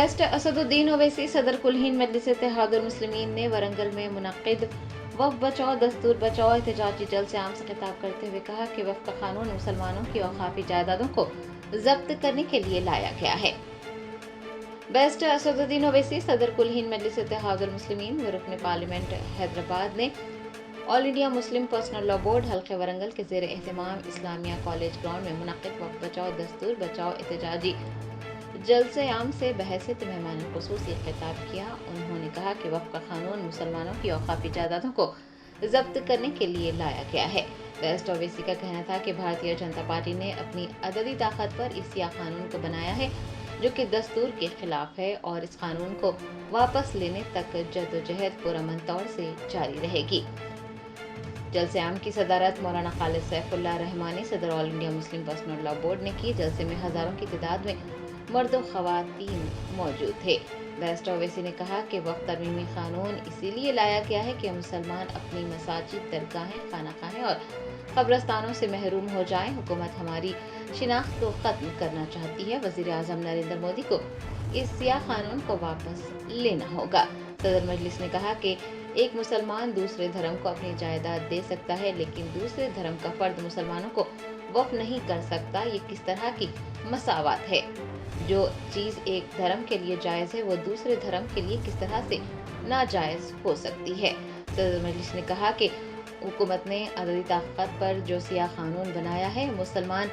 Best Asaduddin Owaisi सदर कुल हिंद मजलिस इत्तेहादुल मुस्लिमीन ने वरंगल में मुनक्किद वक्फ बचाओ दस्तूर बचाओ एहतजाजी जलसे आम से खिताब करते हुए कहा कि वक्फ का कानून मुसलमानों की औकाफी जायदादों को जब्त करने के लिए लाया गया है। बेस्ट असदुद्दीन ओवैसी सदर कुल हिंद मजलिस इत्तेहादुल मुस्लिमीन व रुकन पार्लियामेंट हैदराबाद ने all India Muslim personal law board हल्के वरंगल के ज़ेर एहतमाम इस्लामिया कॉलेज ग्राउंड में मुनक्किद वक्फ बचाओ दस्तूर बचाओ एहतजाजी जलसे आम से बहसियत मेहमान खुसूसी खिताब किया। उन्होंने कहा कि वक्फ का कानून मुसलमानों की औकाफी जायदादों को जब्त करने के लिए लाया गया है। बेस्ट ओवैसी का कहना था कि भारतीय जनता पार्टी ने अपनी अददी ताकत पर इस कानून को बनाया है जो कि दस्तूर के खिलाफ है और इस कानून को वापस लेने तक जद्दोजहद पुरअमन तौर से जारी रहेगी। जलसे आम की सदारत मौलाना खालिद सैफुल्लाह रहमानी सदर all India Muslim personal law board ने की। जलसे में हजारों की तादाद में मर्द और खवातीन मौजूद थे। बेस्ट ओवैसी ने कहा कि वक्फ तरमीमी कानून इसीलिए लाया गया है कि मुसलमान अपनी मसाजिद, दरगाहें, खानाखाहें और कब्रस्तानों से महरूम हो जाएं। हुकूमत हमारी शिनाख्त को खत्म करना चाहती है। वज़ीर आज़म नरेंद्र मोदी को इस कानून को वापस लेना होगा। सदर मजलिस ने कहा कि एक मुसलमान दूसरे धर्म को अपनी जायदाद दे सकता है, लेकिन दूसरे धर्म का फर्द मुसलमानों को वक्फ नहीं कर सकता। ये किस तरह की मसावत है? जो चीज़ एक धर्म के लिए जायज़ है वो दूसरे धर्म के लिए किस तरह से नाजायज़ हो सकती है? सदर मजलिस ने कहा कि हुकूमत ने अददी ताकत पर जो सिया कानून बनाया है, मुसलमान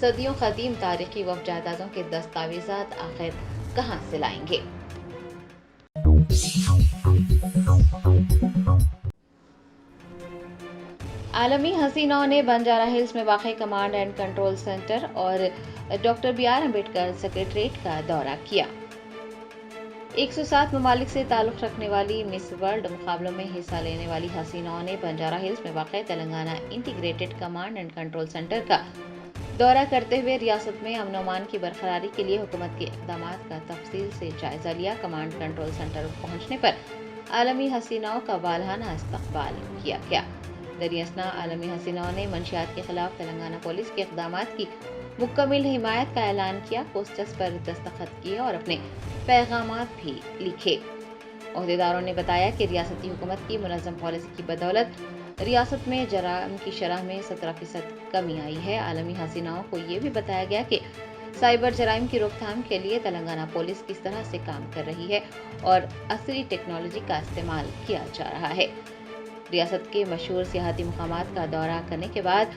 सदियों कदीम तारीखी वक्फ जायदादों के दस्तावेजात आखिर कहाँ से लाएंगे? आलमी हसीनाओं ने बंजारा हिल्स में वाक़ई कमांड एंड कंट्रोल सेंटर और डॉक्टर बी.आर. अम्बेडकर सेक्रेटरीट का दौरा किया। 107 ममालिक से ताल्लुक़ रखने वाली मिस वर्ल्ड मुकाबलों में हिस्सा लेने वाली हसीनाओं ने बंजारा हिल्स में वाक़ई Telangana integrated command and control centre का दौरा करते हुए रियासत में अमन अमान की बरकरारी के लिए हुकूमत के इक़दामात का तफसील से जायजा लिया। कमांड कंट्रोल सेंटर पहुंचने पर आलमी हसीनाओं का वालहाना इस्तकबाल किया गया। दरियासना आलमी हसीनाओं ने मंशियात के खिलाफ तेलंगाना पुलिस के इक़दामात की मुकम्मल हिमायत का ऐलान किया, पोस्टर्स पर दस्तखत किए और अपने पैगामात भी लिखे। अहदेदारों ने बताया कि रियासती हुकूमत की मुनज़्ज़म पॉलिसी की बदौलत रियासत में जराइम की शरह में 17% कमी आई है। आलमी हसीनाओं को ये भी बताया गया कि साइबर जराइम की रोकथाम के लिए तेलंगाना पुलिस किस तरह से काम कर रही है और असली टेक्नोलॉजी का इस्तेमाल किया जा रहा है। रियासत के मशहूर सियाहती मकामात का दौरा करने के बाद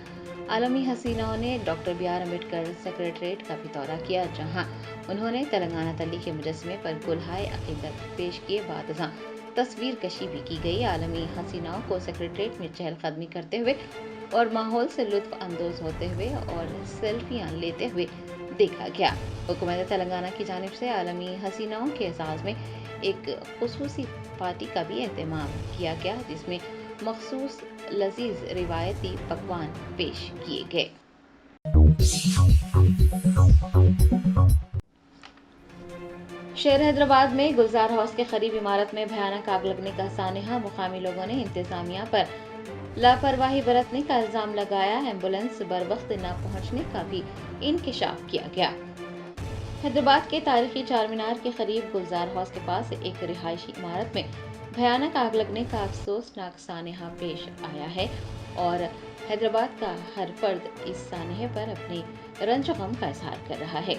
आलमी हसीनाओं ने डॉक्टर बी.आर. अम्बेडकर सेक्रेटरीट का भी दौरा किया, जहां उन्होंने तेलंगाना तल्ली के मुजस्समे पर गुलहाए अकीदत पेश किए। बाद जहां तस्वीर कशी भी की गई। आलमी हसीनाओं को सेक्रेटरीट में चहलकदमी करते हुए और माहौल से लुत्फ अंदोज होते हुए और सेल्फियां लेते हुए देखा गया। हुकूमत तेलंगाना की जानिब से आलमी हसीनाओं के एजाज़ में एक खुसूसी पार्टी का भी एहतमाम किया गया, जिसमें मखसूस लजीज रिवायती पकवान पेश किए गए। शहर हैदराबाद में गुलजार हाउस के करीब इमारत में भयानक आग लगने का सानहा। मुकामी लोगों ने इंतजामिया पर लापरवाही बरतने का इल्जाम लगाया। एम्बुलेंस बरवक्त न पहुंचने का भी इंकशाफ किया गया। हैदराबाद के तारीखी चार मीनार के करीब गुलजार हाउस के पास एक रिहायशी इमारत में भयानक आग लगने का अफसोसनाक सानहा पेश आया है और हैदराबाद का हर फर्द इस सानहे पर अपने रंज गम का इजहार कर रहा है।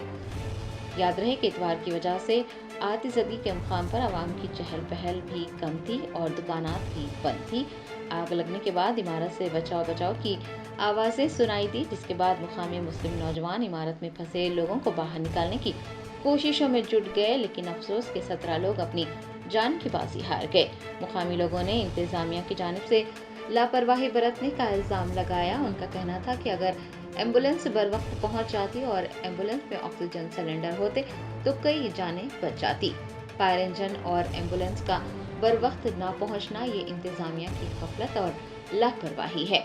याद रहे कि इतवार की वजह से आतिशदी के मुकाम पर आवाम की चहल पहल भी कम थी और दुकानात भी बंद थी। आग लगने के बाद इमारत से बचाव बचाव की आवाज़ें सुनाई दी, जिसके बाद मुकामी मुस्लिम नौजवान इमारत में फंसे लोगों को बाहर निकालने की कोशिशों में जुट गए, लेकिन अफसोस के 17 लोग अपनी जान की बाजी हार गए। मुकामी लोगों ने इंतजामिया की जानिब से लापरवाही बरतने का इल्जाम लगाया। उनका कहना था कि अगर एम्बुलेंस बर वक्त पहुंच जाती और एम्बुलेंस में ऑक्सीजन सिलेंडर होते तो कई जानें बच जाती। फायर इंजन और एम्बुलेंस का बर वक्त न पहुंचना ये इंतजामिया की गफलत और लापरवाही है।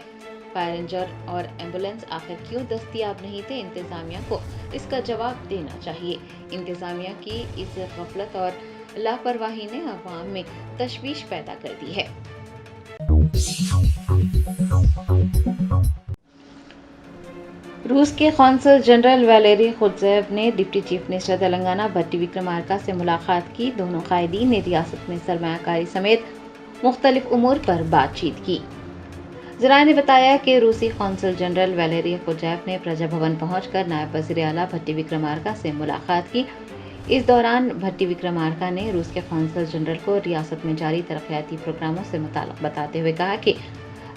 फायर इंजन और एम्बुलेंस आखिर क्यों दस्तयाब नहीं थे? इंतजामिया को इसका जवाब देना चाहिए। इंतजामिया की इस गफलत और लापरवाही ने अवाम में तशवीश पैदा कर दी है। रूस के कौंसल जनरल वैलेरी खुर्ज़ेव ने डिप्टी चीफ मिनिस्टर तेलंगाना भट्टी विक्रमार्का से मुलाकात की। दोनों कायदीन ने रियासत में सरमायाकारी समेत मुख्तलिफ उमूर पर बातचीत की। ज़राए ने बताया कि रूसी कौंसल जनरल वैलेरी खुर्ज़ेव ने प्रजा भवन पहुंचकर नायब वज़ीर आला भट्टी विक्रमार्का से मुलाकात की। इस दौरान भट्टी विक्रमार्का ने रूस के कौंसल जनरल को रियासत में जारी तरक्याती प्रोग्रामों से मुताल्लिक़ बताते हुए कहा कि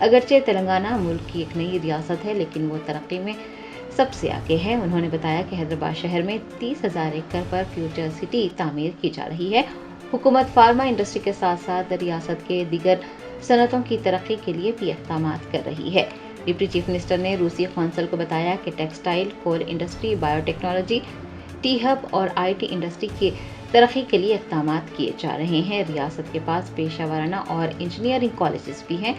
अगरचे तेलंगाना मुल्क की एक नई रियासत है, लेकिन वो तरक्की में सबसे आगे है। उन्होंने बताया कि हैदराबाद शहर में 30,000 एकड़ पर फ्यूचर सिटी तामीर की जा रही है। हुकूमत फार्मा इंडस्ट्री के साथ साथ रियासत के दीगर सनतों की तरक्की के लिए भी इक़दाम कर रही है। डिप्टी चीफ मिनिस्टर ने रूसी कौंसल को बताया कि textile, coal industry, biotechnology, T hub और IT इंडस्ट्री की तरक्की के लिए इक़दाम किए जा रहे हैं। रियासत के पास पेशा वाराना और इंजीनियरिंग कॉलेजेस भी हैं,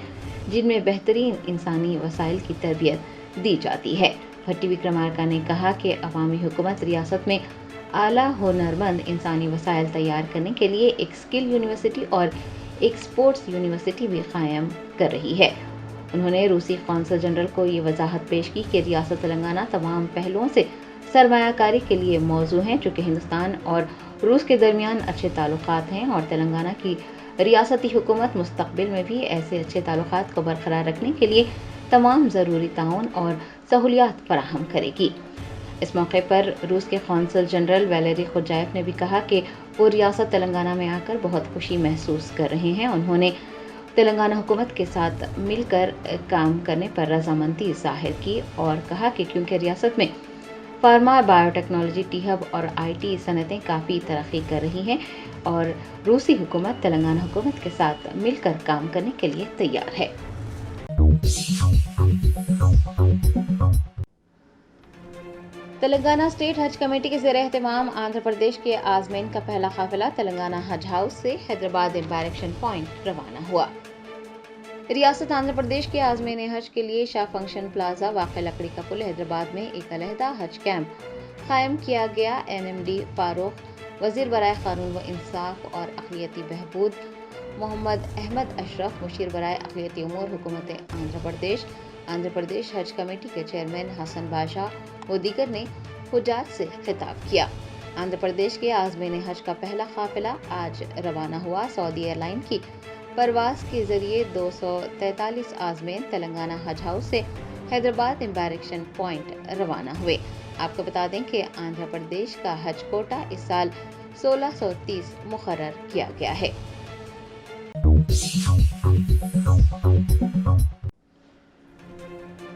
जिनमें बेहतरीन इंसानी वसाइल की तरबियत दी जाती है। भट्टी विक्रमार्का ने कहा कि अवामी हुकूमत रियासत में आला हुनरमंद इंसानी वसाइल तैयार करने के लिए एक स्किल यूनिवर्सिटी और एक स्पोर्ट्स यूनिवर्सिटी भी कायम कर रही है। उन्होंने रूसी कौंसल जनरल को ये वजाहत पेश की कि रियासत तेलंगाना तमाम पहलुओं से सरमायाकारी के लिए मौजू हैं, चूँकि हिंदुस्तान और रूस के दरमियान अच्छे ताल्लुकात हैं और तेलंगाना की रियासती हुकूमत मुस्तकबिल में भी ऐसे अच्छे ताल्लुकात को बरकरार रखने के लिए तमाम ज़रूरी ताउन और सहूलियात फराहम करेगी। इस मौके पर रूस के कौंसल जनरल वैलेरी खुर्ज़ेव ने भी कहा कि वो रियासत तेलंगाना में आकर बहुत खुशी महसूस कर रहे हैं। उन्होंने तेलंगाना हुकूमत के साथ मिलकर काम करने पर रजामंदी जाहिर की और कहा कि क्योंकि रियासत में फार्मा, बायोटेक्नोलॉजी, टी हब और IT सनतें काफ़ी तरक्की कर रही हैं और रूसी हुकूमत तेलंगाना हुकूमत के साथ मिलकर काम करने के लिए तैयार है। तेलंगाना स्टेट हज कमेटी के ज़ेरे एहतमाम आंध्र प्रदेश के आज़मीन का पहला काफिला तेलंगाना हज हाउस से हैदराबाद एम्बारेक्शन पॉइंट रवाना हुआ। रियासत आंध्र प्रदेश के आज़मीन हज के लिए शाह फंक्शन प्लाजा वाक़ लकड़ी का पुल हैदराबाद में एक अलहदा हज कैंप कायम किया गया। NMD फारूक, वज़ीर बराए क़ानून व इंसाफ और अक़लियती बहबूद मोहम्मद अहमद अशरफ, मुशीर बराए अक़लियती उमूर हुकूमत आंध्र प्रदेश हज कमेटी के चेयरमैन हसन बादशाह व दीगर ने हुज्जाज से खिताब किया। आंध्र प्रदेश के आज़मीन हज का पहला काफिला आज रवाना हुआ। सऊदी एयरलाइन की परवाज के जरिए 243 आज़मीन तेलंगाना हज हाउस से हैदराबाद एम्बारेक्शन पॉइंट रवाना हुए। आपको बता दें कि आंध्र प्रदेश का हज कोटा इस साल 1630 मुकर्रर किया गया है।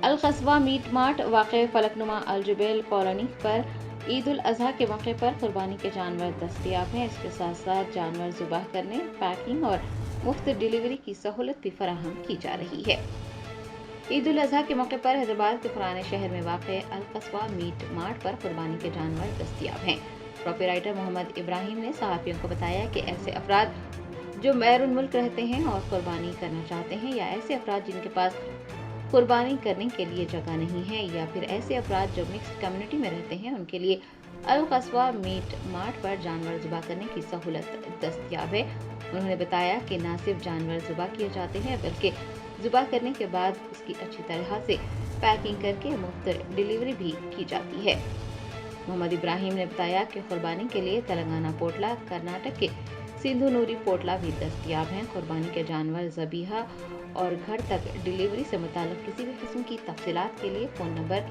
अल-क़स्बा मीट मार्ट वाक़े फलकनुमा अल-जुबैल कॉलोनी पर ईद उल अज़हा के मौके पर कुर्बानी के जानवर दस्तयाब हैं। इसके साथ साथ जानवर ज़ुबाह करने, पैकिंग और मुफ्त डिलीवरी की सहूलत भी फराहम की जा रही है। ईद उल अज़हा के मौके पर हैदराबाद के पुराने शहर में वाक़े अल-क़स्बा मीट मार्ट पर कुर्बानी के जानवर दस्तयाब हैं। कॉपीराइटर मोहम्मद इब्राहिम ने सहाफ़ियों को बताया कि ऐसे अफराद जो बैरून मुल्क रहते हैं और कुर्बानी करना चाहते हैं, या ऐसे अफराद जिनके पास कुर्बानी करने के लिए जगह नहीं है, या फिर ऐसे अफराद जो मिक्स्ड कम्युनिटी में रहते हैं, उनके लिए अल-क़स्बा मीट मार्ट पर जानवर ज़ुबाह करने की सहूलत दस्तयाब है। उन्होंने बताया कि न सिर्फ जानवर ज़ुबाह किए जाते हैं, बल्कि ज़ुबाह करने के बाद उसकी अच्छी तरह से पैकिंग करके मुफ्त डिलीवरी भी की जाती है। मोहम्मद इब्राहिम ने बताया कि कुर्बानी के लिए तेलंगाना पोटला, कर्नाटक के सिंधु नूरी पोटला भी दस्तयाब हैं। कुर्बानी के जानवर ज़बीहा और घर तक डिलीवरी से मुताल्लिक़ किसी भी किस्म की तफसीलात के लिए फ़ोन नंबर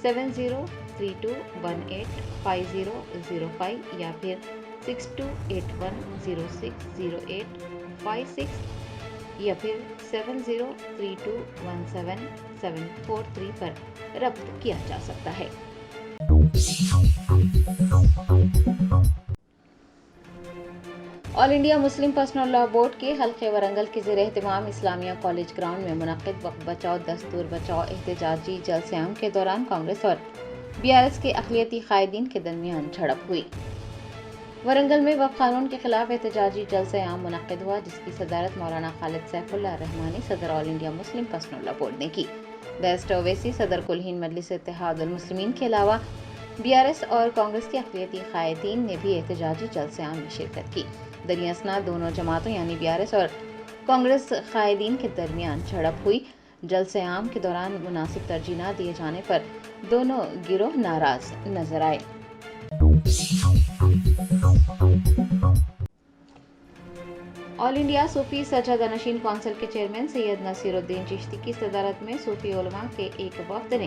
7032185005 या फिर 6281060856 या फिर 7032177743 पर रब्त किया जा सकता है। All India Muslim personal law board के हल्के वरंगल के ज़ेरे एहतमाम इस्लामिया कॉलेज ग्राउंड में मुनक़िद वक्फ बचाओ दस्तूर बचाओ एहतजाजी जलसे-आम के दौरान कांग्रेस और BRS के अक़लियती क़ायदीन के दरमियान झड़प हुई। वरंगल में वक्फ कानून के खिलाफ एहतजाजी जलसे-आम मुनक़िद हुआ, जिसकी सदारत मौलाना खालिद सैफुल्लाह रहमानी सदर all India Muslim personal law board ने की। बैरिस्टर ओवैसी सदर कुल हिंद मजलिस इत्तेहादुल मुस्लिमीन के अलावा BRS और कांग्रेस के अक़लियती क़ायदीन ने भी एहतजाजी जलसे-आम में शिरकत की। दरियासना दोनों जमातों यानी BRS और कांग्रेस क़ायदीन के दरमियान झड़प हुई। جلسے عام کے دوران مناسب ترجیح نہ دیے جانے پر دونوں گروہ ناراض نظر آئے۔ آل انڈیا صوفی سجادہ نشین کونسل کے چیئرمین سید نصیر الدین چشتی کی صدارت میں صوفی علماء کے ایک وفد نے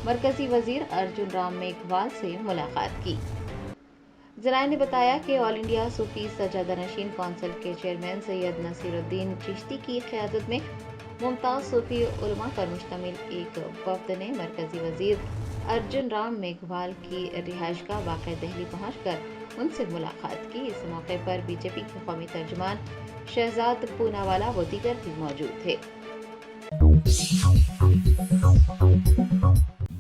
مرکزی وزیر ارجن رام میگھوال سے ملاقات کی۔ ذرائع نے بتایا کہ آل انڈیا صوفی سجادہ نشین کونسل کے چیئرمین سید نصیر الدین چشتی کی قیادت میں ممتاز صوفی علماء پر مشتمل ایک وفد نے مرکزی وزیر ارجن رام میگھوال کی رہائش گاہ واقع دہلی پہنچ کر ان سے ملاقات کی۔ اس موقع پر بی جے پی کے قومی ترجمان شہزاد پوناوالا و دیگر بھی موجود تھے۔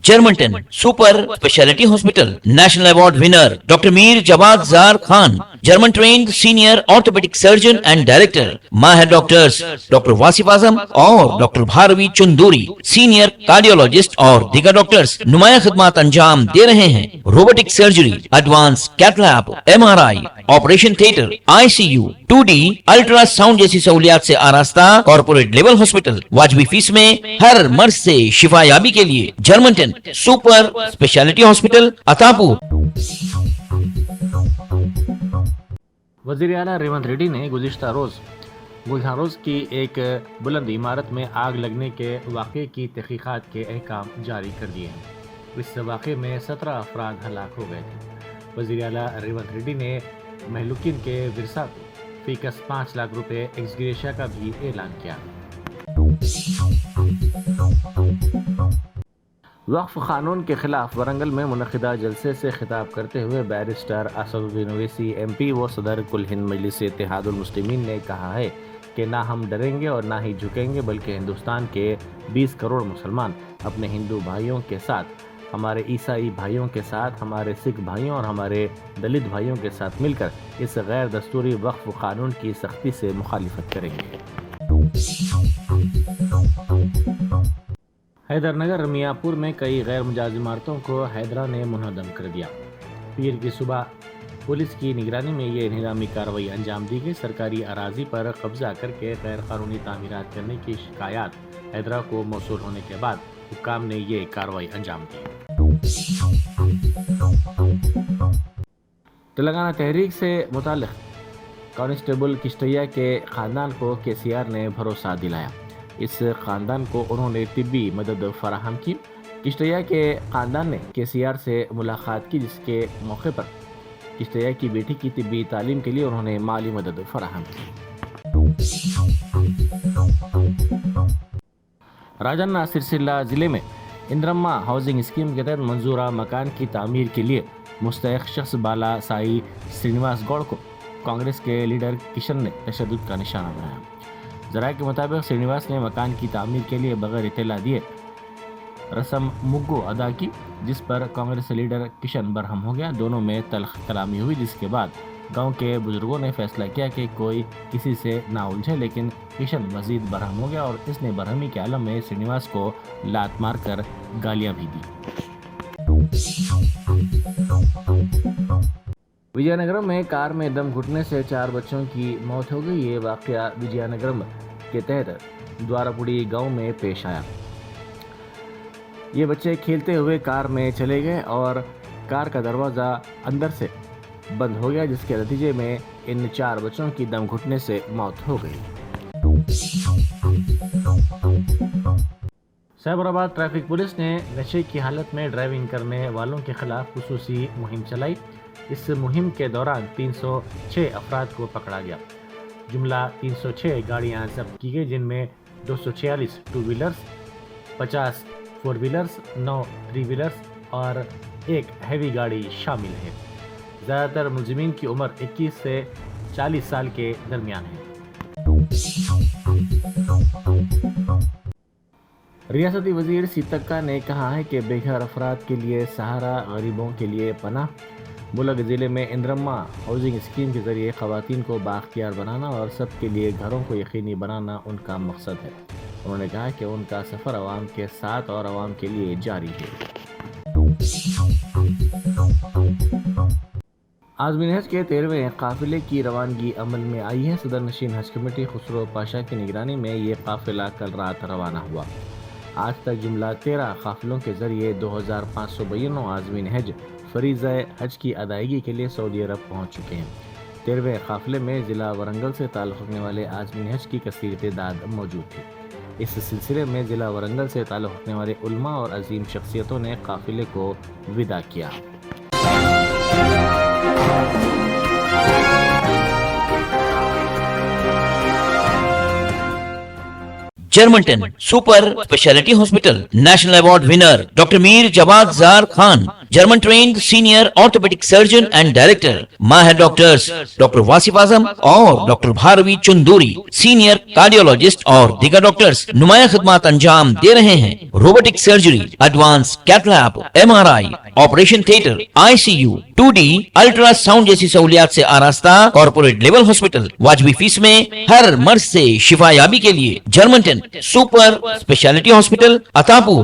جرمنٹن super specialty hospital national award winner doctor Mir Jawad Zar Khan, German trained senior orthopedic surgeon and director, ماہر ڈاکٹرز ڈاکٹر واصف اعظم اور doctor Bharavi Chanduri, senior cardiologist اور دیگر ڈاکٹرز نمایاں خدمات انجام دے رہے ہیں۔ Robotic surgery, advance cath lab, M R I, operation theatre, I C U, 2D ultrasound جیسی سہولیات سے آراستہ کارپوریٹ لیول ہاسپٹل، واجبی فیس میں ہر مرض سے شفا یابی کے لیے جرمنٹن سپر اسپیشلٹی ہاسپٹل عطاپور۔ وزیر اعلیٰ ریونت ریڈی نے گزشتہ روز گلہان روز کی ایک بلند عمارت میں آگ لگنے کے واقعے کی تحقیقات کے احکام جاری کر دیے ہیں۔ اس واقعے میں 17 افراد ہلاک ہو گئے تھے۔ وزیر اعلیٰ ریونت ریڈی نے مہلوکین کے ورثاء کو فی کس 5 لاکھ روپے ایکس گریشیا کا بھی اعلان کیا۔ وقف قانون کے خلاف ورنگل میں منعقدہ جلسے سے خطاب کرتے ہوئے بیرسٹر اسد الدین اویسی ایم پی و صدر کل ہند مجلس اتحاد المسلمین نے کہا ہے کہ نہ ہم ڈریں گے اور نہ ہی جھکیں گے، بلکہ ہندوستان کے 20 کروڑ مسلمان اپنے ہندو بھائیوں کے ساتھ، ہمارے عیسائی بھائیوں کے ساتھ، ہمارے سکھ بھائیوں اور ہمارے دلت بھائیوں کے ساتھ مل کر اس غیر دستوری وقف قانون کی سختی سے مخالفت کریں گے۔ حیدر نگر میاں پور میں کئی غیر مجاز عمارتوں کو حیدرا نے منہدم کر دیا۔ پیر کی صبح پولیس کی نگرانی میں یہ انہدامی کارروائی انجام دی گئی۔ سرکاری اراضی پر قبضہ کر کے غیر قانونی تعمیرات کرنے کی شکایات حیدرا کو موصول ہونے کے بعد حکام نے یہ کارروائی انجام دی۔ تلنگانہ تحریک سے متعلق کانسٹیبل کشتیہ کے خاندان کو KCR نے بھروسہ دلایا۔ اس خاندان کو انہوں نے طبی مدد فراہم کی۔ کشتیہ کے خاندان نے KCR سے ملاقات کی، جس کے موقع پر کشتیہ کی بیٹی کی طبی تعلیم کے لیے انہوں نے مالی مدد فراہم کی۔ راجن سرسلہ ضلع میں اندرما ہاؤسنگ اسکیم کے تحت منظورہ مکان کی تعمیر کے لیے مستحق شخص بالا سائی سرینواس گوڑ کو کانگریس کے لیڈر کشن نے تشدد کا نشانہ بنایا۔ ذرائع کے مطابق سرینواس نے مکان کی تعمیر کے لیے بغیر اطلاع دیے رسم مگو ادا کی، جس پر کانگریس لیڈر کشن برہم ہو گیا۔ دونوں میں تلخ کلامی ہوئی، جس کے بعد گاؤں کے بزرگوں نے فیصلہ کیا کہ کوئی کسی سے نہ الجھے، لیکن کشن مزید برہم ہو گیا اور اس نے برہمی کے عالم میں سرینواس کو لات مار کر گالیاں بھی دی۔ وجے نگرم میں کار میں دم گھٹنے سے 4 بچوں کی موت ہو گئی۔ یہ واقعہ وجے نگرم کے تحت دوارپوڑی گاؤں میں پیش آیا۔ یہ بچے کھیلتے ہوئے کار میں چلے گئے اور کار کا دروازہ اندر سے بند ہو گیا، جس کے نتیجے میں ان 4 بچوں کی دم گھٹنے سے موت ہو گئی۔ سائبر آباد ٹریفک پولیس نے نشے کی حالت میں ڈرائیونگ کرنے والوں کے خلاف خصوصی مہم چلائی۔ اس مہم کے دوران 306 افراد کو پکڑا گیا۔ جملہ 306 گاڑیاں ضبط کی گئی، جن میں 246 ٹو ویلرز، 50 4 ویلرز، 9 3 ویلرز اور 1 ہیوی گاڑی شامل ہے۔ زیادہ تر ملزمین کی عمر 21 سے 40 سال کے درمیان ہے۔ ریاستی وزیر سیتکا نے کہا ہے کہ بے گھر افراد کے لیے سہارا، غریبوں کے لیے پناہ۔ ملک ضلع میں اندرما ہاؤسنگ اسکیم کے ذریعے خواتین کو بااختیار بنانا اور سب کے لیے گھروں کو یقینی بنانا ان کا مقصد ہے۔ انہوں نے کہا کہ ان کا سفر عوام کے ساتھ اور عوام کے لیے جاری ہے۔ आज़मीन हज के 13वें काफिले की रवानगी अमल में आई है। सदर नशीन हज कमेटी खुसरो पाशा की निगरानी में ये काफिला कल रात रवाना हुआ। आज तक जुमला 13 काफिलों के जरिए 2592 आज़मीन हज फरीज़ा हज की अदायगी के लिए सऊदी अरब पहुँच चुके हैं। 13वें काफिले में ज़िला वरंगल से ताल्लुक़ रखने वाले आज़मीन हज की कसीर तादाद मौजूद थी। इस सिलसिले में ज़िला वरंगल से ताल्लुक़ रखने वाले उलमा और अजीम शख्सियतों ने काफिले को विदा किया। Germanten super speciality hospital national award winner doctor Mir Jawad Jar Khan, German trained senior orthopaedic surgeon and director, माहिर डॉक्टर्स डॉक्टर वासिफ आजम और doctor Bharvi Chanduri, senior cardiologist और दीगर डॉक्टर्स नुमाया खिदमत अंजाम दे रहे हैं। Robotic surgery, advance cath lab, MRI, operation theatre, ICU, 2D ultrasound जैसी सहूलियात से आरास्ता कॉर्पोरेट लेवल हॉस्पिटल वाजबी फीस में हर मर्ज से शिफायाबी के लिए Germanton super speciality hospital, Attapur,